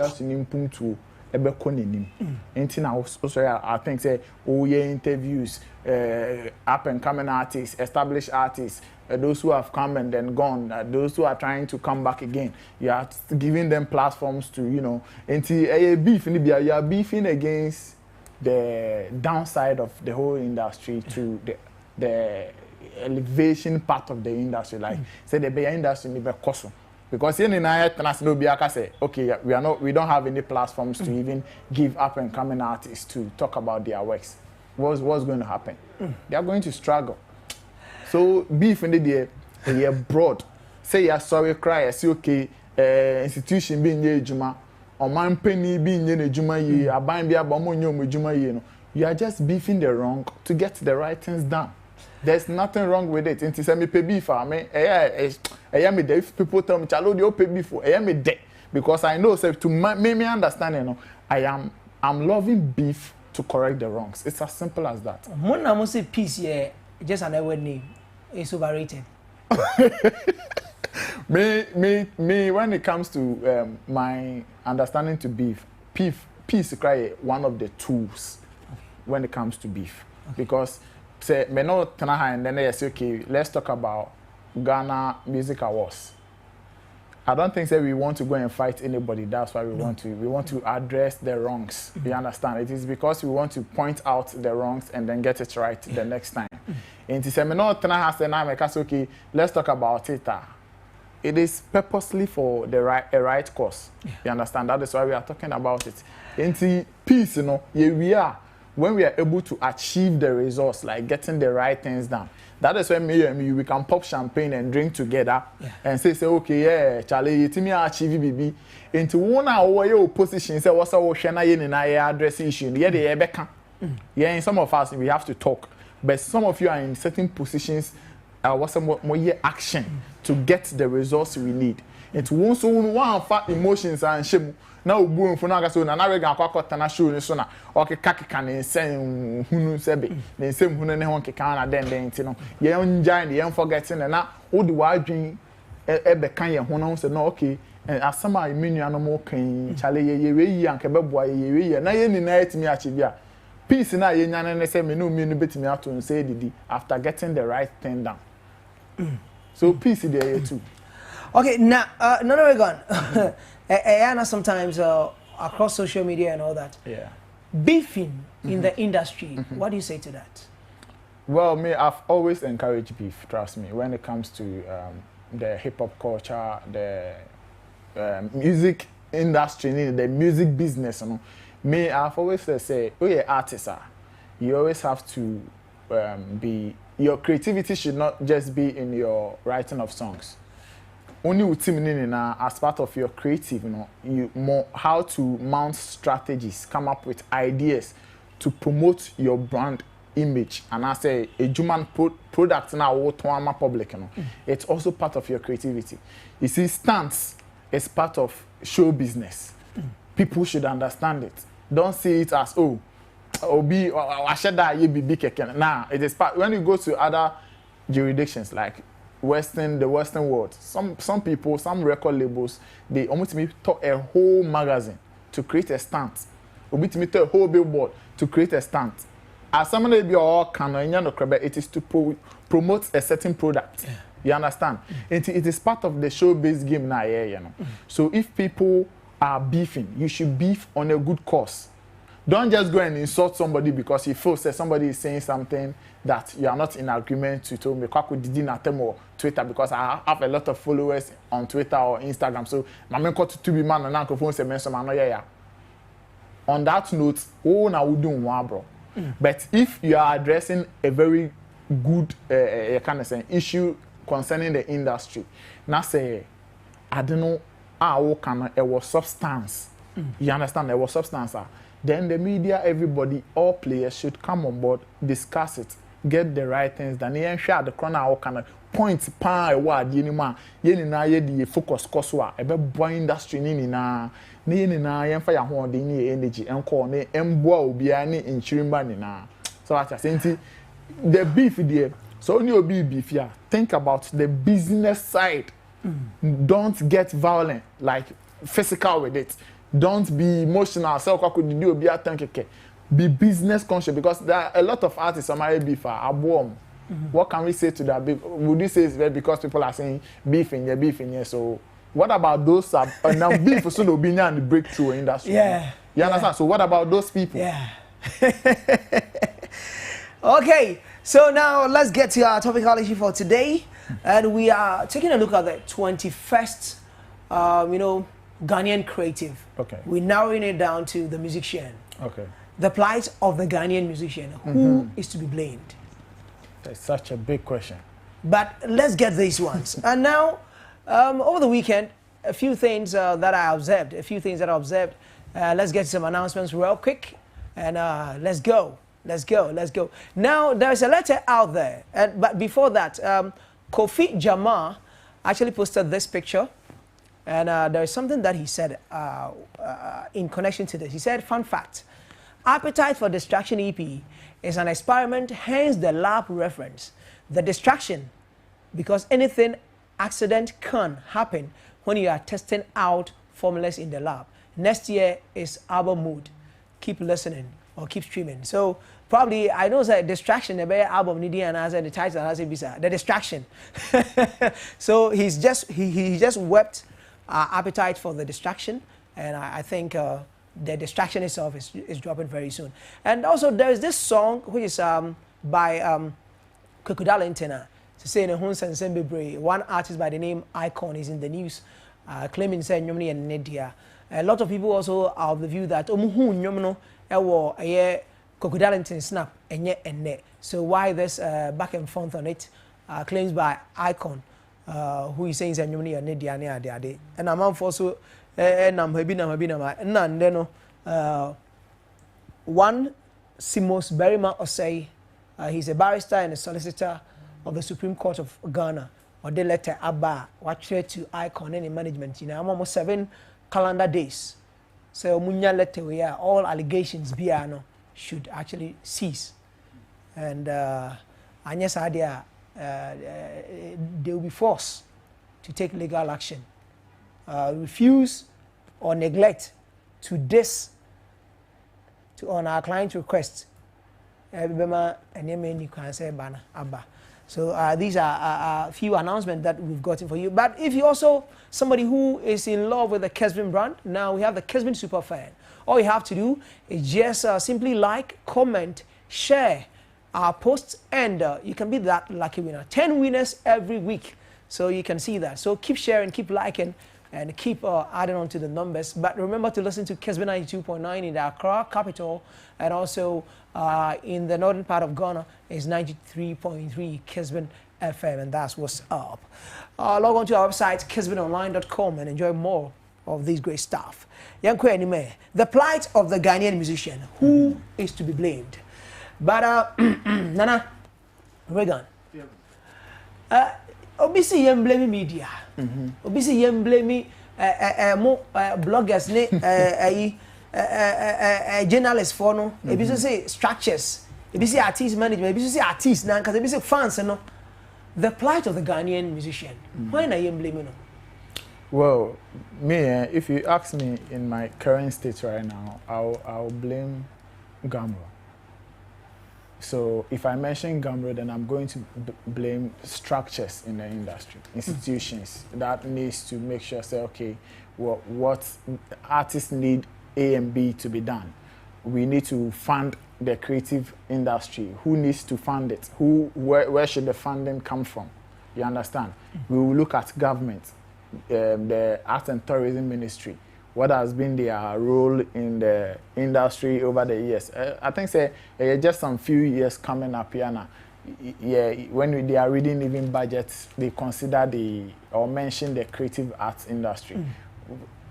industry nim puntu ebe konenim enti na also I think say interviews up and coming artists, established artists, those who have come and then gone, those who are trying to come back again, you are giving them platforms to, you know, beef in you are beefing against the downside of the whole industry to the elevation part of the industry, like say the beer industry ni be koso. Because in the say, okay, we don't have any platforms to even give up and coming artists to talk about their works. What's going to happen? They are going to struggle. So beef in the day, you're broad. Say you're sorry, cry, say okay, institution being ye juma, or man penny being ye juma ye, a bind be a bomonyo juma ye. You are just beefing the wrong to get the right things done. There's nothing wrong with it. Until me pay beef, I mean, me there. If people tell me, "Chalo, you pay beef," me there because I know. So to make me understand, you know, I'm loving beef to correct the wrongs. It's as simple as that. When I say peace, yeah, just an word name. It's overrated. me. When it comes to my understanding to beef, peace is one of the tools when it comes to beef because. Say me no tanaha and then they say okay, let's talk about Ghana Music Awards. I don't think that we want to go and fight anybody. That's why we want to address the wrongs. You understand? It is because we want to point out the wrongs and then get it right the next time. And to say me no tanaha say na me say okay, let's talk about it. It is purposely for a right cause. You understand? That is why we are talking about it. And peace, you know, here we are. When we are able to achieve the results, like getting the right things done, that is when me and you we can pop champagne and drink together and say okay, yeah, Charlie, you me achieve BB. Into one hour your position, say what's our shana in address issue. Yeah, the beka. Yeah, in some of us we have to talk, but some of you are in certain positions. What's some more action to get the results we need. It's one fat emotions and shame. Now boom for na so na rega akwa na show ni so na okeka ne nsem hunu sebe ne nsem hunu ne ho keka na den ti no ye njan ye forgetting na wo de wadwen ebe kan ye ho na so na okay asama menu anomo kan chale ye we yi anke beboa ye we yi na ye ni na etimi achi bia peace na ye nyane ne se me no menu betimi ato nse didi after getting the right thing done. So peace there too. Okay, now no gone. And sometimes across social media and all that. Yeah. Beefing in the industry. What do you say to that? Well, I've always encouraged beef. Trust me, when it comes to the hip hop culture, the music industry, the music business, you know, I've always say, oh yeah, artists are. You always have to be. Your creativity should not just be in your writing of songs. Only with team as part of your creative, you know, you more how to mount strategies, come up with ideas to promote your brand image. And I say a human product now what to public, you know. It's also part of your creativity. You see, stunts is part of show business. People should understand it. Don't see it as obi I said that you be big. Nah, it is part when you go to other jurisdictions like the Western world, some people, some record labels, they almost talk a whole magazine to create a stunt. Obi a whole billboard to create a stunt. As somebody be all can it is to promote a certain product. Yeah. You understand? It is part of the show-based game now, yeah, you know. So if people are beefing, you should beef on a good cause. Don't just go and insult somebody because you feel that somebody is saying something that you are not in agreement to. Tell me, or Twitter, because I have a lot of followers on Twitter or Instagram. So, I'm going to be man and uncle phone say, yeah. On that note, now we do one, bro. But if you are addressing a very good kind of issue concerning the industry, now say, I don't know how can it was substance. You understand? There was substance. Then the media, everybody, all players should come on board, discuss it, get the right things done. You share the corner how can point pan a word ye focus koswa ebe boy industry ni na yemfa ya ho de ni energy enko ne emboa obia ni inchirimba ni na. So what I say the beef there. So only obi beef here. Think about the business side. Don't get violent like physical with it. Don't be emotional. So could do be a be business conscious because there are a lot of artists on my beef are warm. What can we say to that? Would you say it's because people are saying beef in here? So what about those now beef so no be in the breakthrough industry? Yeah. You understand? So what about those people? Yeah. Okay, so now let's get to our topical issue for today, and we are taking a look at the 21st, Ghanaian creative. Okay. We're narrowing it down to the musician. Okay. The plight of the Ghanaian musician. Who is to be blamed? That's such a big question. But let's get these ones. And now, over the weekend, a few things that I observed. Let's get some announcements real quick, and let's go. Now, there's a letter out there, but before that, Kofi Jama actually posted this picture, and there is something that he said in connection to this. He said, fun fact, Appetite for Distraction EP is an experiment, hence the lab reference. The distraction, because anything accident can happen when you are testing out formulas in the lab. Next year is album mood. Keep listening or keep streaming. So probably I know that distraction the album Nidi and as the title as bisa the distraction. So he just wept Appetite for the Distraction, and I think the distraction itself is dropping very soon. And also there is this song which is by Kweku Darlington. To say one artist by the name Icon is in the news, claiming say Nyomni and Nedia. A lot of people also are of the view that Nyomno Kweku Darlington snap and so why this back and forth on it? Claims by Icon, who is saying that Nyomni and Nedia and I'm also one Simos Berima Osei, he's a barrister and a solicitor of the Supreme Court of Ghana, or the letter Abba, watch to Icon and management. I'm almost 7 calendar days. So Munya letter where all allegations should actually cease. And Agnes Adia, they will be forced to take legal action. Refuse or neglect to this on our client's request. So these are a few announcements that we've gotten for you. But if you're also somebody who is in love with the Kessben brand, now we have the Kessben Super Fan. All you have to do is just simply like, comment, share our posts, and you can be that lucky winner. 10 winners every week. So you can see that. So keep sharing, keep liking, and keep adding on to the numbers. But remember to listen to Kessben 92.9 in the Accra capital, and also in the northern part of Ghana is 93.3 Kessben FM, and that's what's up. Log on to our website, kessbenonline.com, and enjoy more of this great stuff. Yankwe Anime, the plight of the Ghanaian musician. Who is to be blamed? But, Nana, Regan. Obviously, you blame media. Obviously, you blame bloggers, journalists for no. If you say structures, if you say artist management, if you say artists, now because if you say fans, no. The plight of the Ghanaian musician. Why are you blaming? Well, me, if you ask me in my current state right now, I'll blame Gamro. So if I mention Gamro, then I'm going to blame structures in the industry, institutions that needs to make sure, say, okay, what artists need A and B to be done. We need to fund the creative industry. Who needs to fund it? Where should the funding come from? You understand? We will look at government, the Arts and Tourism Ministry. What has been their role in the industry over the years? I think say just some few years coming up here now. Yeah, when they are reading even budgets, they consider or mention the creative arts industry.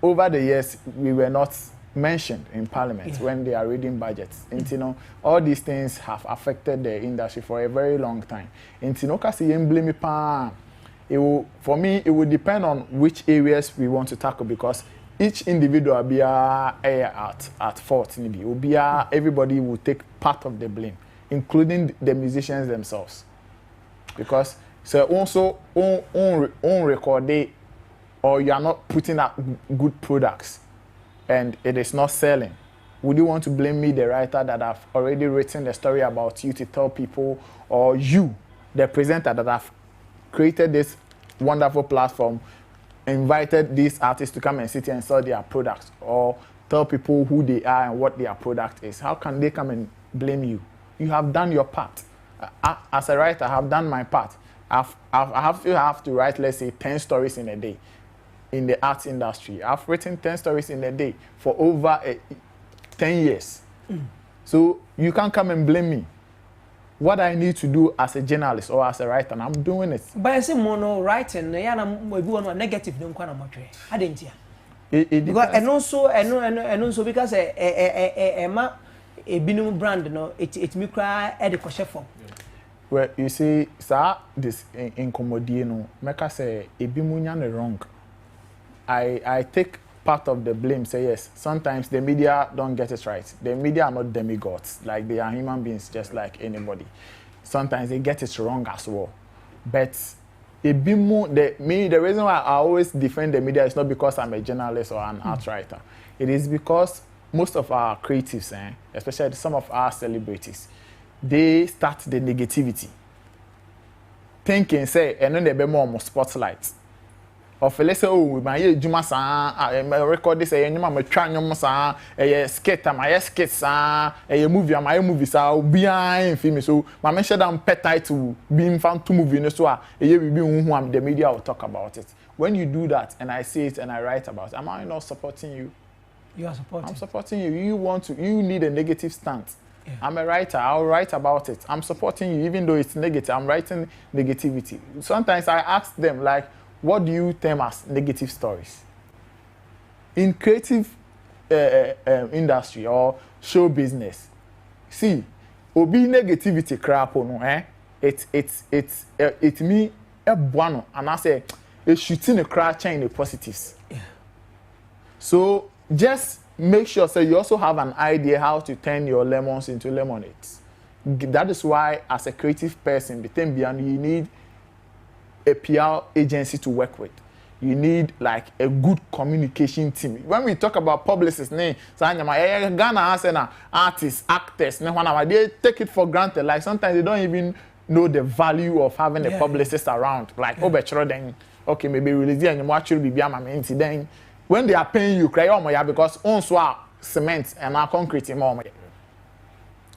Over the years, we were not mentioned in Parliament when they are reading budgets. And you know, all these things have affected the industry for a very long time. And you know, for me, it will depend on which areas we want to tackle, because each individual be at fault. Everybody will take part of the blame, including the musicians themselves, because so also on record or you are not putting out good products. and it is not selling, would you want to blame me, the writer, that have already written the story about you to tell people, or you, the presenter, that have created this wonderful platform, invited these artists to come and sit here and sell their products, or tell people who they are and what their product is? How can they come and blame you? You have done your part. As a writer, I have done my part. I have to write, let's say, 10 stories in a day in the arts industry. I've written 10 stories in a day for over 10 years. So you can't come and blame me. What I need to do as a journalist or as a writer, and I'm doing it. But I say mono writing, negative, don't quite much. I didn't hear. Because and also because a binum brand, no, it me cry at the kosher form. Well, you see, sir, this incommodino, make us say a bimunyan wrong. I take part of the blame. Say yes. Sometimes the media don't get it right. The media are not demigods. Like, they are human beings, just like anybody. Sometimes they get it wrong as well. But the reason why I always defend the media is not because I'm a journalist or an art writer. It is because most of our creatives, especially some of our celebrities, they start the negativity, thinking, say, and then they be more spotlight. Or let's say, oh, my Juma san, record this, and my tranyum san, a skate, my skate san, a movie, my movie san, behind film. So, my mention that pet title being found to movie, no, so a year we be the media will talk about it. When you do that, and I see it and I write about it, am I not supporting you? You are supporting. I'm supporting you. You need a negative stance. Yeah. I'm a writer. I'll write about it. I'm supporting you, even though it's negative. I'm writing negativity. Sometimes I ask them, like, what do you term as negative stories? In creative industry or show business, see, obi negativity crap no, it me a buano, and I say it's shooting a crack chain the positives. Yeah. So just make sure so you also have an idea how to turn your lemons into lemonades. That is why, as a creative person, you need a PR agency to work with. You need like a good communication team. When we talk about publicists, Ghana has artists, actors, they take it for granted. Like, sometimes they don't even know the value of having a publicist around. Like, then okay, maybe release it and you actually be then when they are paying you, cry because on cement and concrete more.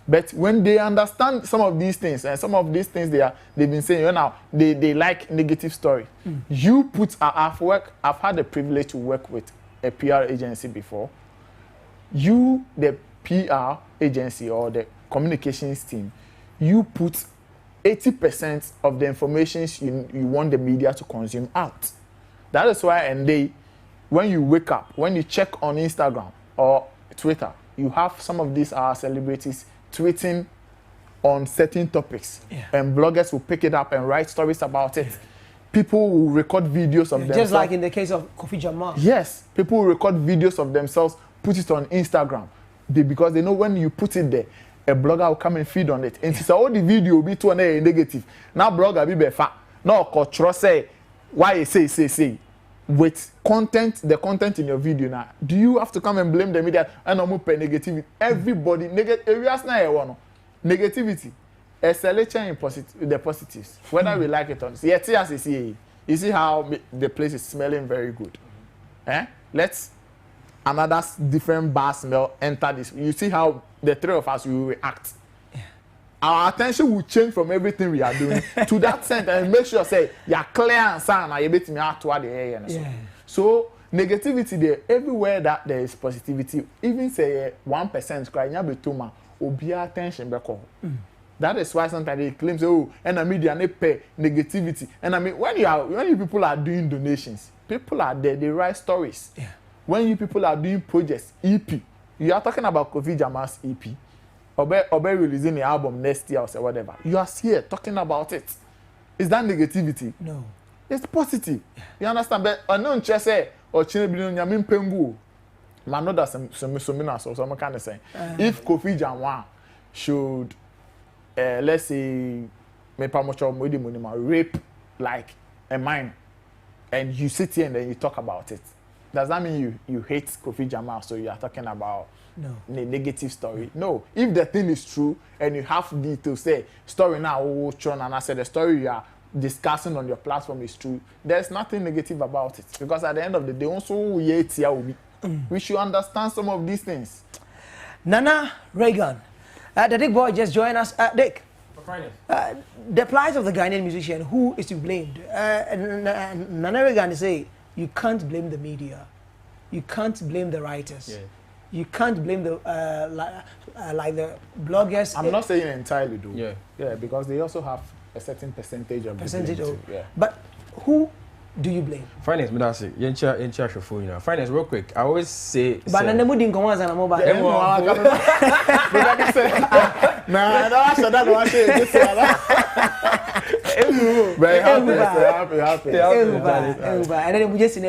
But when they understand some of these things, and some of these things they've been saying, they like negative story. You put, I've had the privilege to work with a PR agency before. You, the PR agency or the communications team, you put 80% of the information you want the media to consume out. That is why, when you wake up, when you check on Instagram or Twitter, you have some of these celebrities tweeting on certain topics, and bloggers will pick it up and write stories about it. People will record videos of themselves. Just like in the case of Kofi Jamal. Yes, people will record videos of themselves, put it on Instagram, because they know when you put it there, a blogger will come and feed on it. And so all the video will be to a negative. Now blogger be befa. Now culture say why you say. With the content in your video now, do you have to come and blame the media and not pay negativity? Everybody, negativity. A selection in the positives, whether we like it or not. You see how the place is smelling very good. Let's another different bar smell enter this. You see how the three of us will react. Our attention will change from everything we are doing to that sense, and make sure say you're clear and sound and you bet me out toward the air. So negativity there everywhere that there is positivity, even say 1% cry nya betuma obi attention beko. That is why sometimes they claim say, oh, and the media they pay negativity. And I mean when you people are doing donations, people are there, they write stories. When you people are doing projects, EP, you are talking about Kofi Jamal's EP. Obe releasing the album next year or say whatever. You are here talking about it. Is that negativity? No. It's positive. You understand? But I know just say or chinebino nyamin pengu. Man know that some kind of saying. If Kofi Jamal should let's say rape like a mine, and you sit here and then you talk about it, Does that mean you hate Kofi Jamal, so you are talking about the negative story? No. If the thing is true and you have to say story now, and I said the story you are discussing on your platform is true, there's nothing negative about it. Because at the end of the day, also we should understand some of these things. Nana Reagan, the Dick boy just joined us. Dick, the plight of the Ghanaian musician, who is to be blamed? Nana Reagan say you can't blame the media, you can't blame the writers, you can't blame the like the bloggers. I'm not saying entirely, though. Yeah, because they also have a certain percentage of But who do you blame? Finance, Medasi. Yencha for you. Finance, real quick. I always say. But then the mood in Gomaz and mobile. Very happy. And then we just in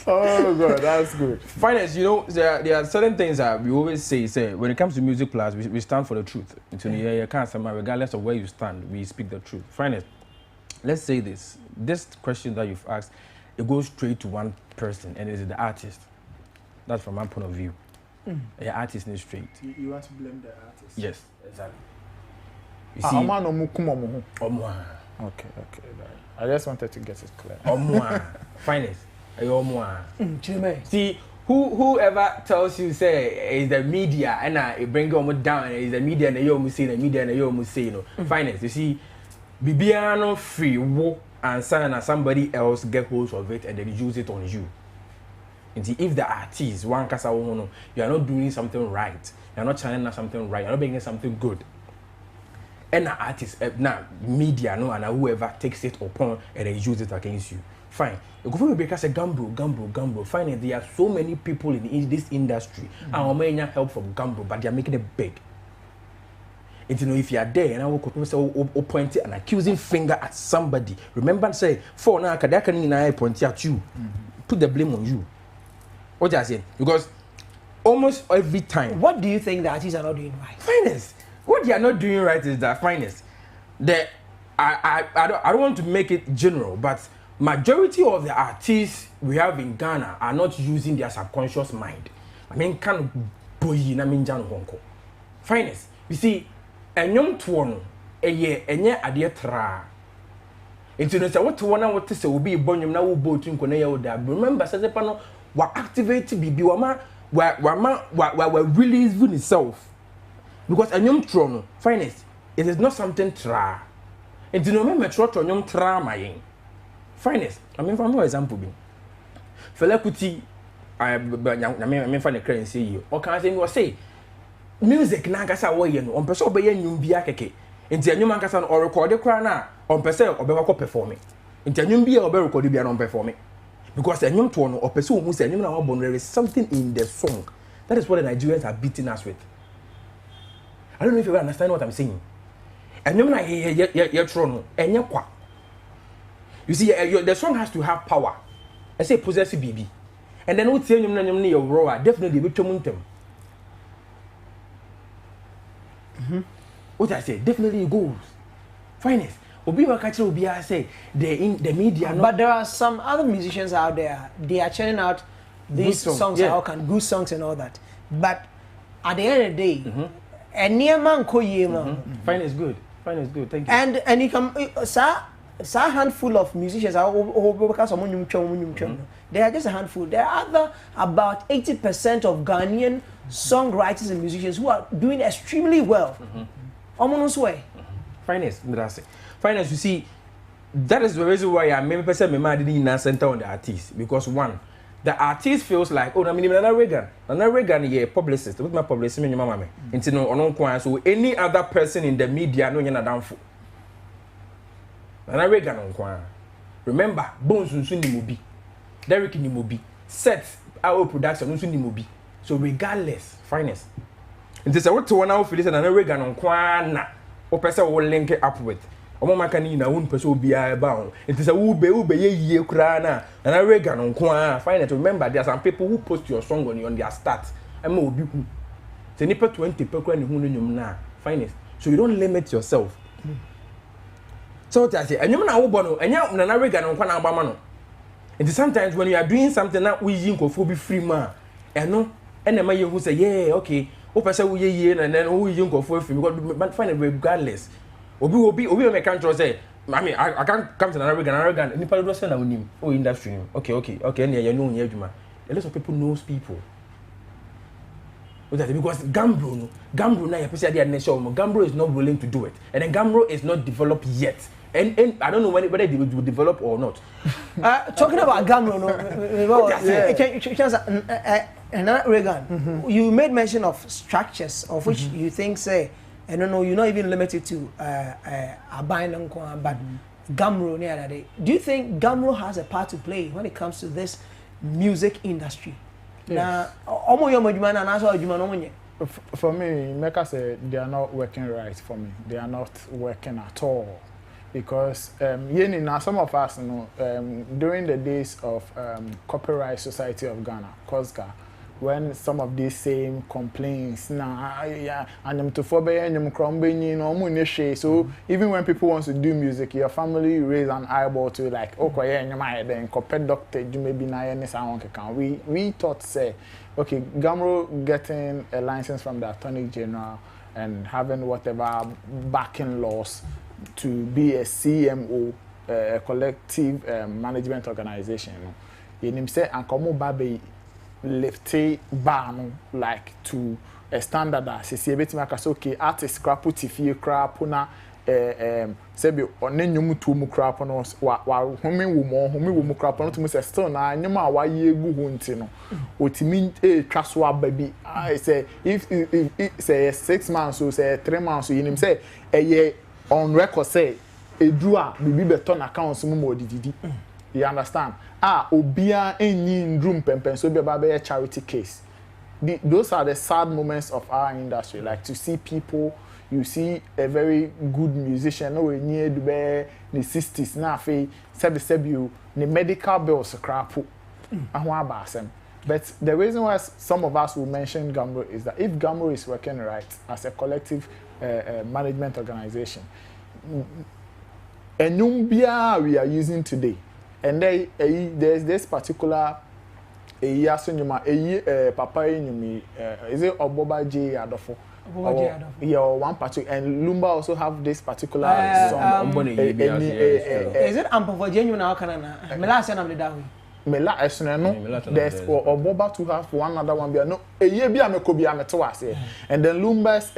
Oh God, that's good. Finance, you know, there are certain things that we always say when it comes to music class, we stand for the truth. Regardless of where you stand, we speak the truth. Finance, let's say this question that you've asked, it goes straight to one person, and it is the artist. That's from my point of view. The artist is straight. You want to blame the artist? Yes, exactly. You see, okay. I just wanted to get it clear. Finance. See, whoever tells you say is the media and it bring them down, is the media and you say the media and you say no. Finance, you see, Bibiano free wo and somebody else get hold of it and then use it on you. And see, if the artist one kasa wono, you are not doing something right, you are not channeling something right, you are not bringing something good. And the artist, media no, and whoever takes it upon and then use it against you. Fine. You go for because a gamble. Fine. There are so many people in this industry and may not help from gamble, but they are making it big. And you know, if you are there and I will point an accusing finger at somebody, remember say, for now, I point at you, put the blame on you. What I say? Because almost every time. What do you think the artists are not doing right? Finest. What they are not doing right is that finest. I don't want to make it general, but majority of the artists we have in Ghana are not using their subconscious mind. I mean, kind of boy, I mean, Jan Honko. Finest. You see, a young tuono, a year adia tra. Into the what to say will be born now boat in Konea. Remember, Sazepano, what activate BB Wama, were releasing itself. Because a young trono, finest, it is not something tra. And to know me, metro to young tra my finest. I mean, for example, Fela Kuti, I mean, for the currency, or can I say, music, Nagasa way, on person obey you be a keke. Into a new mancasan or record a crana, on person or Bevako performing. Into a new beer or Berko be on performing. Because a young tone or person who said, there is something in the song. That is what the Nigerians are beating us with. I don't know if you understand what I'm saying. And you're not your throne, and you're quack. You see, the song has to have power. I say possessive BB. And then what say you roar, definitely with them. What I say, definitely goes. Finest. Obi Wakachi will be I say the media. But there are some other musicians out there, they are churning out these songs, good songs and all that. But at the end of the day, a near man Fine is good. Thank you. And you can a handful of musicians are they are just a handful. There are about 80% of Ghanaian songwriters and musicians who are doing extremely well. Finance, you see, that is the reason why I maybe person me didn't center on the artist, because one, the artist feels like, oh, I mean, Nana Reagan, yeah, publicist, with my publicist, me mama, into no, so any other person in the media, no, you're not down for. Nana Reagan on Kwan. Remember, Bonez ni mobi, Derek ni mobi, Set our production ni mobi. So regardless, finance. It is a what to one hour for this and Nana Reagan on Kwan, or person will link it up with. Omo makani na won person obi a bound. It is a ube ye kra na Nana Reagan on Kwan. Finance. Remember, there are some people who post your song on their stats. I'm obi who. Say nipa 20 per kwan ni hu nyum na. Finance. So you don't limit yourself. So what I say, and you na wo bono, and you Nana Reagan on Kwan abama no. And sometimes when you are doing something that we yin ko be free man, and no, and the man who say, yeah, okay, o person we ye and then who yin ko free because find it regardless. Obi make control say, I mean, I can't come to Arabian. Any part of the name, oh industry. Okay, and you know Yejuma. A lot of people knows people. Because Gambro now you say Gambro is not willing to do it, and then Gambro is not developed yet. And I don't know whether they will develop or not. Talking about Gambro, Regan, you made mention of structures of which you think say, I don't know, you're not even limited to Abainanko, but Gambro near that day. Do you think Gambro has a part to play when it comes to this music industry? Yes. For me, Mecca said they are not working right for me. They are not working at all. Because some of us, during the days of Copyright Society of Ghana, COSGA, when some of these same complaints, so even when people want to do music, your family raise an eyeball to like, okay, then compare doctor, you may be we thought say, okay, Gamro getting a license from the Attorney General and having whatever backing laws to be a CMO, a collective management organization. You know, say Ankomo Babe lefty ban like to a standard that say okay, artist crap put if you crap na sebi onenyomu tu mu crap no wa home wo crap no to say still na nyoma wa ye gu ho nti no otimi twa so ababi I say if say 6 months so say 3 months so you say on record say edu a bibi beton accounts mu mo dididi. You understand? Obia any room pempen so be a charity case. Those are the sad moments of our industry. Like to see people, you see a very good musician, no near the 60s, na fe sebi the medical bills crap. But the reason why some of us will mention Gamro is that if Gamro is working right as a collective management organization, Enumbia we are using today. And there's this particular papa is it Oboba J Adofo? Yeah, one particular, and Lumba also have this particular song. Is it Ampo for genuine now? Mela said I'm the Dawi. Mela no. There's Oboba to have one other one. No, a year be a mekobia metowase. And then Lumba's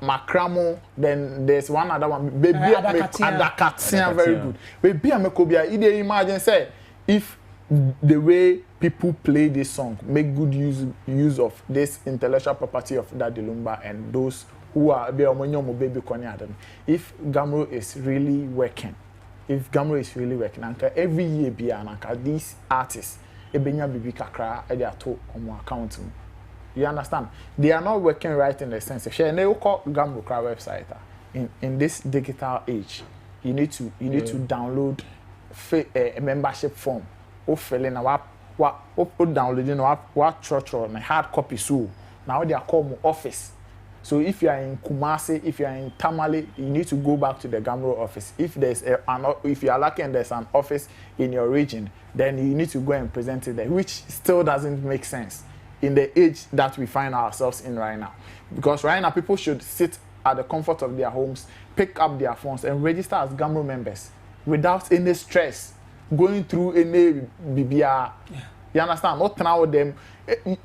Macramo. Then there's one other one. Baby Adakatia, very good. Baby a mekobia. Ide imagine say if the way people play this song make good use of this intellectual property of Daddy Lumba and those who are baby Konya. If Gamro is really working. If Gamro is really working, every year these artists, ebenya bibi kakra e dey ato omo account. You understand? They are not working right in the sense. Share na call Gamro website. In this digital age, you need to download a membership form. O fill in what downloading what church or hard copy so. Now they are called office. So if you are in Kumasi, if you are in Tamale, you need to go back to the Gamro office. If there's if you are lucky and there's an office in your region, then you need to go and present it there, which still doesn't make sense in the age that we find ourselves in right now. Because right now people should sit at the comfort of their homes, pick up their phones and register as Gamro members without any stress, going through any BBR. Yeah. You understand? Not now them.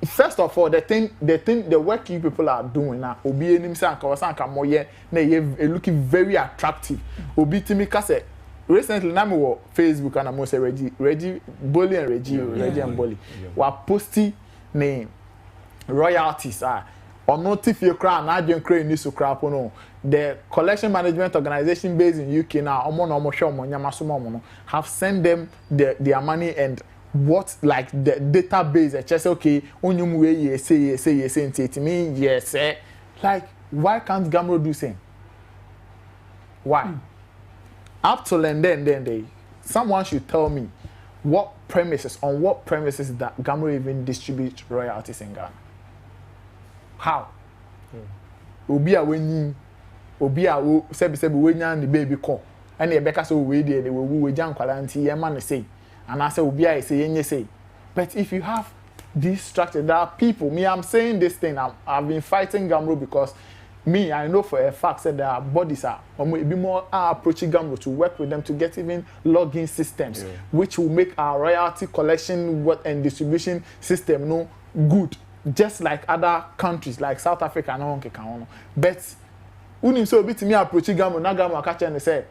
First of all, the work you people are doing now, Obi enimsa anka moye na looking very attractive. Obi timika say recently na me wo Facebook and I say Reggie Bolly and Reggie and Bolly. We posting name royalties or not if you cry na adwen cry ni so crap no. The collection management organization based in UK now have sent them their money and what like the database just okay onyum we say it mean yes like why can't Gamro do same? Why? Up till and then someone should tell me on what premises that Gamro even distribute royalties in Ghana. How? Obi a wenyi obi a wo sebi wenyan the baby call and the Becca so we did, they will jam quality, a man say, and I say, will be I say, and say. But if you have this structure, there are people, me, I'm saying this thing, I've been fighting Gamro because me, I know for a fact that their bodies are, or maybe more are approaching Gamro to work with them to get even login systems, which will make our royalty collection and distribution system good, just like other countries like South Africa and all. But when so bit me approaching Gamro, na Gamro catch and say,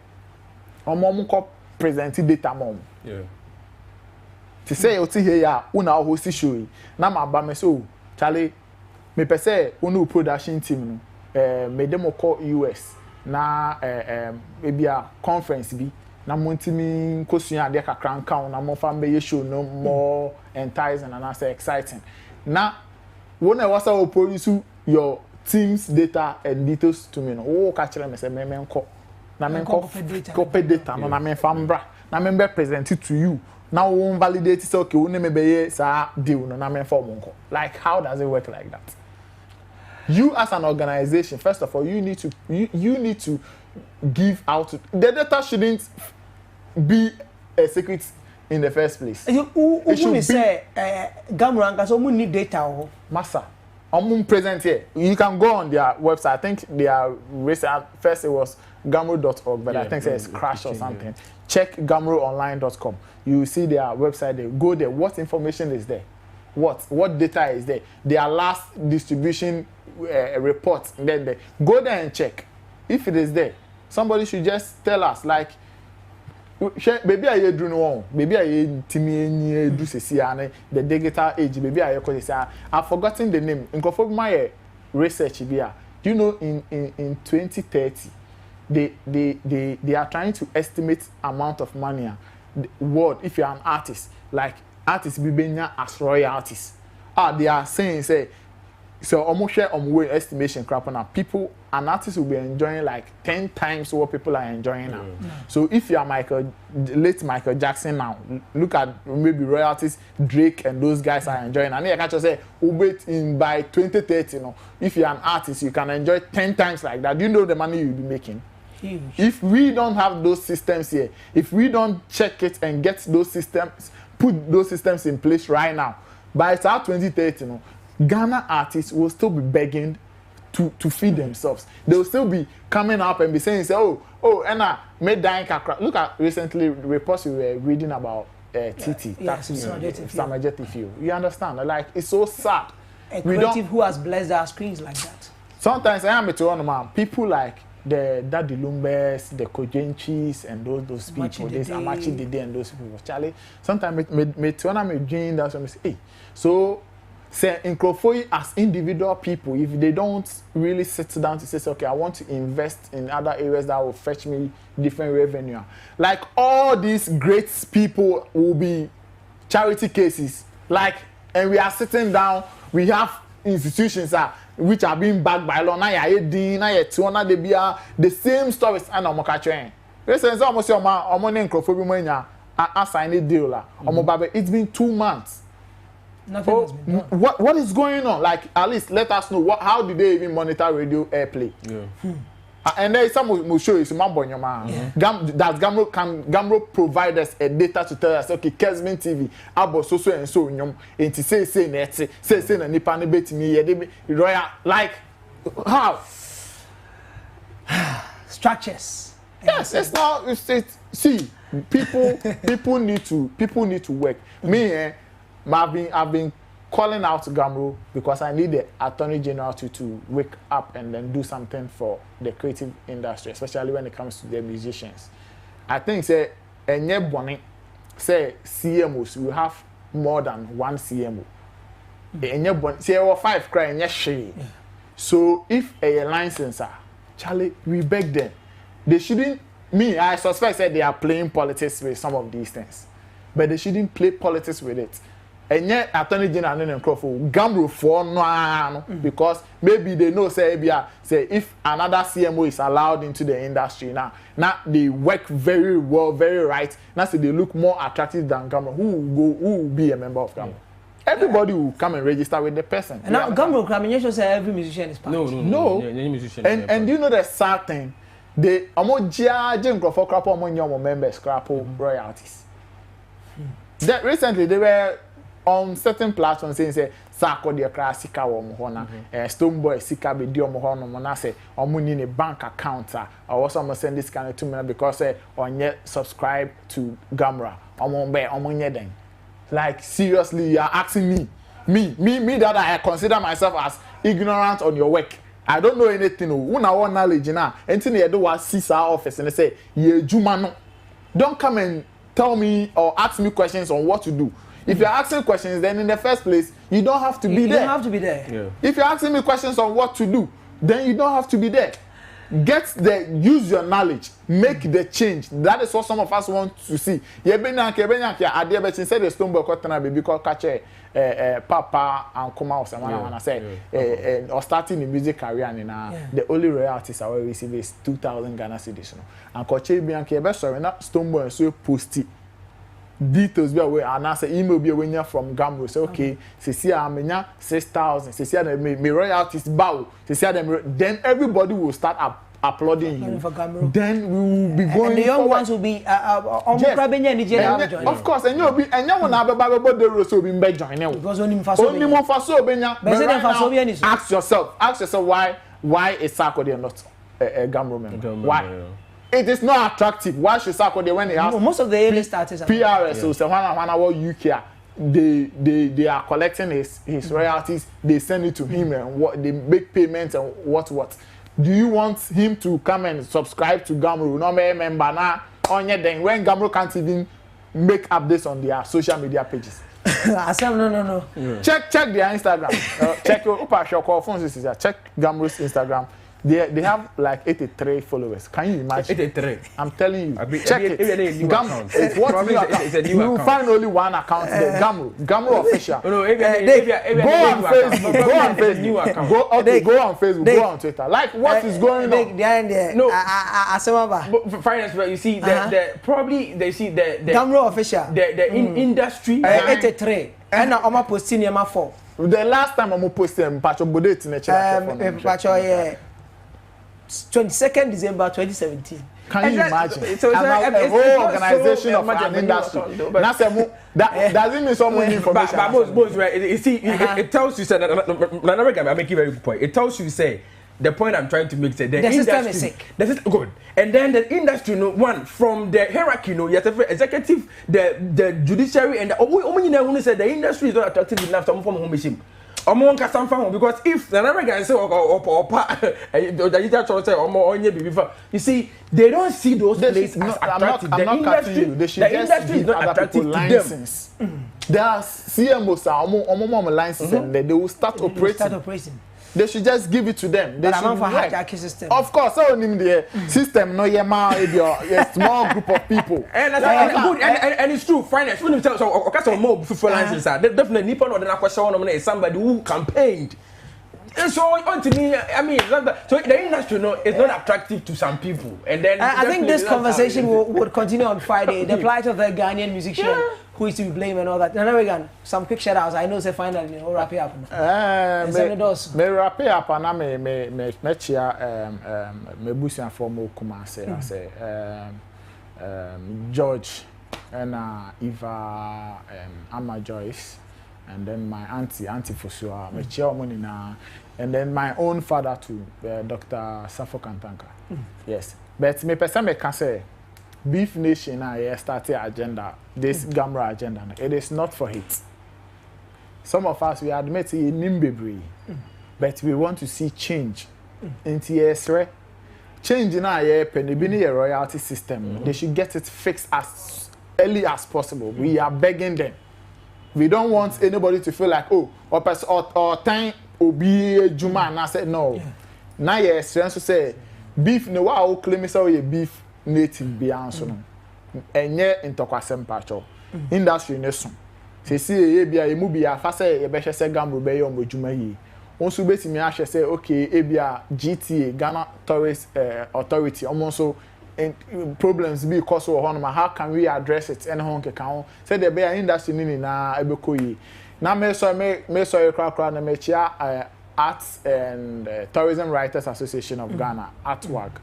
"Mom ko present data mom." Yeah. To say you see here, una host show. Na ma ba me so, Charlie, me per se, unu production team made them call US na maybe a conference bi na montimi kosua de kakran kan na mo fa be show no more enticing and as exciting na when I was produce your team's data and details to me no o ka kire me say me nko na me nko copy data no na me fa mbra na me be present it to you now we won't validate say okay we me be say deal no na me for nko like how does it work like that? You as an organization, first of all, you need to give out. The data shouldn't be a secret in the first place. It should be say Gamro so we need data. Massa, present here. You can go on their website. I think their first it was gamro.org, but I think it's crash or something. Yeah. Check gamroonline.com. You will see their website there. Go there. What information is there? What data is there? Their last distribution report. Then go there and check. If it is there, somebody should just tell us. Like, maybe I do no, maybe I do the digital age. Maybe I've forgotten the name. In my research, do you know in 2030, they are trying to estimate amount of money. What if you're an artist like. Artists be being as royalties. They are saying so almost share way estimation crap on people an artist will be enjoying like 10 times what people are enjoying now. So if you are late Michael Jackson now, look at maybe royalties Drake and those guys are enjoying. And I can say wait in by 2030, if you're an artist, you can enjoy 10 times like that. Do you know the money you'll be making? Huge. If we don't have those systems here, if we don't check it and get those systems, put those systems in place right now, by 2030, Ghana artists will still be begging to feed themselves. They will still be coming up and be saying, and I made dying kakra. Look at recently the reports we were reading about TT, Samajeti. You understand? Like, it's so sad. A creative who has blessed our screens like that. Sometimes I am to one man, people like the Daddy Lumbers, the Kojenchis, and those people, this Amachi Dede and those people. Charlie, sometimes me dream that's when I say, hey, so say in Krofoi as individual people, if they don't really sit down to say, okay, I want to invest in other areas that will fetch me different revenue. Like all these great people will be charity cases. Like, and we are sitting down, we have institutions which are being backed by law. Now the same stories and almost a deal. It's been 2 months. Nothing has been done. What is going on? Like, at least let us know how did they even monitor radio airplay? Yeah. And there is some will show you some man. Gamro provide us a data to tell us, okay, Kessben TV, abo so and so nyom, enti say na nipa ne betimi royal, like how structures. Yes, it's not. See, people need to work. Me, I've been calling out to Gamro because I need the Attorney General to wake up and then do something for the creative industry, especially when it comes to the musicians. I think say enye boni say CMOs we have more than one CMO. Enye boni say we 5 cry enye shey. So if a licenser, Charlie, we beg them. They shouldn't. I suspect that they are playing politics with some of these things, but they shouldn't play politics with it. And yet, Attorney General and Crawford Gamro for no, because maybe they know say if another CMO is allowed into the industry now they work very well, very right. Now so they look more attractive than Gamro. Who will be a member of Gamro? Everybody will come and register with the person. And now Gamro, I mean, you should say every musician is part. No. And you know the sad thing. they omo jia nkrofo crap omo nyomo members crap royalties. That recently they were on certain platforms saying say Sako de kra sika wo mo ho na Stone Boy sika be di omo ho no mo na say omo ni ne bank account or also omo send this kind of to me because onye subscribe to Gamra omo nye den. Like seriously you are asking me that I consider myself as ignorant on your work. I don't know anything. Una want knowledge na anything you do was see our office and they say ye juma no. Don't come and tell me or ask me questions on what to do. If you're asking questions, then in the first place, you don't have to be there. You don't have to be there. Yeah. If you're asking me questions on what to do, then you don't have to be there. Use your knowledge, make the change. That is what some of us want to see. Said the Stone Boy baby called catch Papa and Kuma or someone and I say or starting the music career and the only royalties I will receive is 2,000 Ghana cedis. And Koche Bianchi sorry not Stone Boy so post it. Details be away and answer email be away from Gamro. Say okay, see amenya 6,000. See me royalties bow. See them then everybody will start applauding you. Then we will be going. And the young ones will be of course, and you'll be and you will have a the road so be join. Because only for benya. Ask yourself why is Sako there not a Gamro member? Why? It is not attractive. Why should Sako there when they have most of the early starters PRS so say when UK they are collecting his royalties, they send it to him and what they make payments and what. Do you want him to come and subscribe to Gamro? No member now on your then when Gamro can't even make updates on their social media pages. No. Yeah. Check their Instagram. Check your phones. Check Gamro's Instagram. They have like 83 followers. Can you imagine? 83. I'm telling you. Check it. It's what new account? It's a new you will account. find only one account there. Gamro official. No, go on Facebook. Go on Facebook. New account. Go on Facebook. Go on Twitter. Like what is going on? No. Finance, but you see the probably they see the Gamro official. The industry 83. And I'm posting him 4. The last time I'm posting Pacho Bodet in the chat. Pacho 22nd December 2017. Can you imagine? So a whole organization of an industry. That doesn't mean someone information. But most right? You see, it tells you say I make you very good point. It tells you say the point I'm trying to make say the system is sick. The system good. And then the industry, one from the hierarchy, you have the executive, the judiciary, and the industry is not attractive enough to form home machine. Because if the American say you see, they don't see those places as attractive. I'm not cutting you. They should just give other people license. There are CMOs license and they will start operating. They should just give it to them. They should work. System. Of course, the system no a small group of people. And it's true. Finance. When you tell so more for license, definitely Nippon or the question is somebody who campaigned. And so on to me, I mean, so the industry is not attractive to some people. And then I think this conversation would continue on Friday. The plight of the Ghanaian musician who is to be blamed and all that. And again, some quick shout outs. I know say finally we'll wrap it up. Me wrap it up and I me chia me busian for mo Kumasi. I say George and Eva Amma Joyce. And then my auntie Fosua, my chairman and then my own father too, Dr. Safo Kantanka. Yes. But me person me can say Beef Nation started agenda, this Gamra agenda. It is not for hate. Some of us we admit it in but we want to see change. Into change in our penny royalty system. They should get it fixed as early as possible. We are begging them. We don't want anybody to feel like, oh, or time obi juma and I said no. Now yes, so say beef no wa o claim say beef native be answer no. Enye intokwasem pacho. Industry ne so. Se see e bia emu bia fa say e be hwe say Gamro be ye omo juma yi. Won so betimi a hwe say okay e bia GTA Ghana Tourist Authority omo so problems be cause of how can we address it and hon keka say the be industry ni na ebekoyi na me so kra na me chia Arts and Tourism Writers Association of Ghana Artwork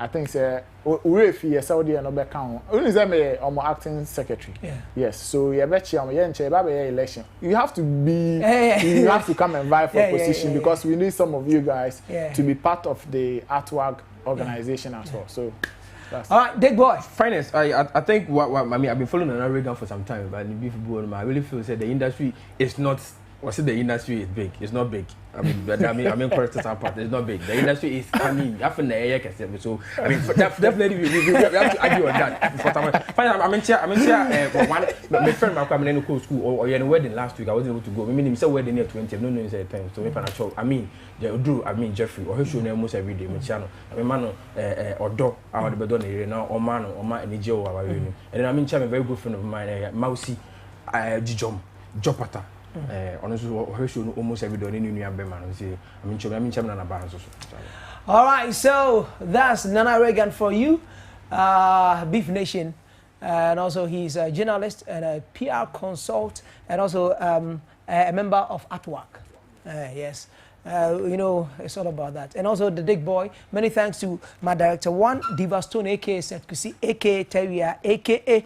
I think say we fi Saudi and obe kan. Only say me acting secretary. Yeah. Yes. So you bet you election. You have to be you have to come and vie for position because we need some of you guys to be part of the artwork organization as well. So all right, big boy. Finance, I think what I mean, I've been following another Reagan for some time, but in the football, I really feel that the industry is not. Or say the industry is big. It's not big. I mean, correct to some part. It's not big. The industry is. I mean, after the year, so I mean, definitely we have to argue on that. Finally, one. My friend, my family, no school or your wedding last week. I wasn't able to go. I mean, he said wedding near 20. No, no, say 10. So if I mean, Drew, I mean Jeffrey, or he show almost every day. My channel. I mean, man, or dog. I would be done here now. Or man, and Joe, and then I mean, I'm a very good friend of mine, Mousy, Jopata. Honestly, almost every day in New all right, so that's Nana Reagan for you, Beef Nation, and also he's a journalist and a PR consult, and also a member of Artwork. Yes. You know, it's all about that. And also the big boy. Many thanks to my director, one Diva Stone, aka Setkusi, aka Teria, aka.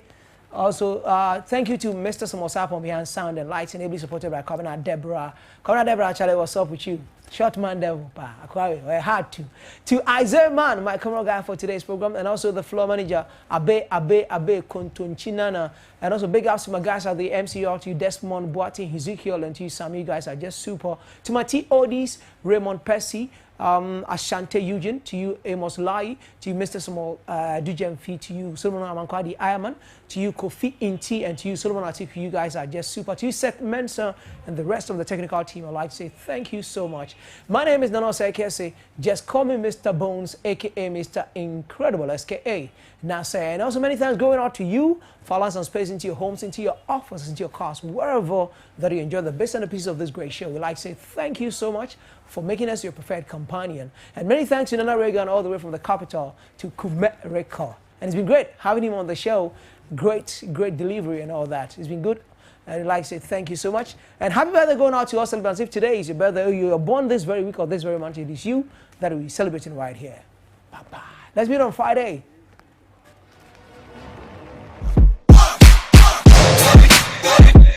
Also, thank you to Mr. Samosapon behind sound and lights, and ably supported by Governor Deborah. Governor Deborah, actually, what's up with you? Short man devil, I had to. To Isaiah Man, my camera guy for today's program, and also the floor manager, Abe Kontonchinana, and also big ups to my guys at the MCR, to you, Desmond Boati, Ezekiel, and to you, Sam. You guys are just super. To my TODs, Raymond Percy, Ashante Eugene, to you, Amos Lai, to you, Mr. Samuel Dujemfi, to you, Solomon Amankwadi Ironman, to you, Kofi Inti, and to you, Solomon Atiku. You guys are just super. To you, Seth Mensah, and the rest of the technical team, I'd like to say thank you so much. My name is Nano Sekese. Just call me Mr. Bones, aka Mr. Incredible, SKA. Now say, and also many thanks going out to you for allowing some space into your homes, into your offices, into your cars, wherever that you enjoy the best and the pieces of this great show. We'd like to say thank you so much for making us your preferred companion. And many thanks to Nana Reagan all the way from the capital to Kumet Rekha. And it's been great having him on the show. Great delivery and all that. It's been good. And I'd like to say thank you so much. And happy birthday going out to us, celebrants. If today is your birthday or you are born this very week or this very month, it is you that will be celebrating right here. Bye-bye. Let's meet on Friday.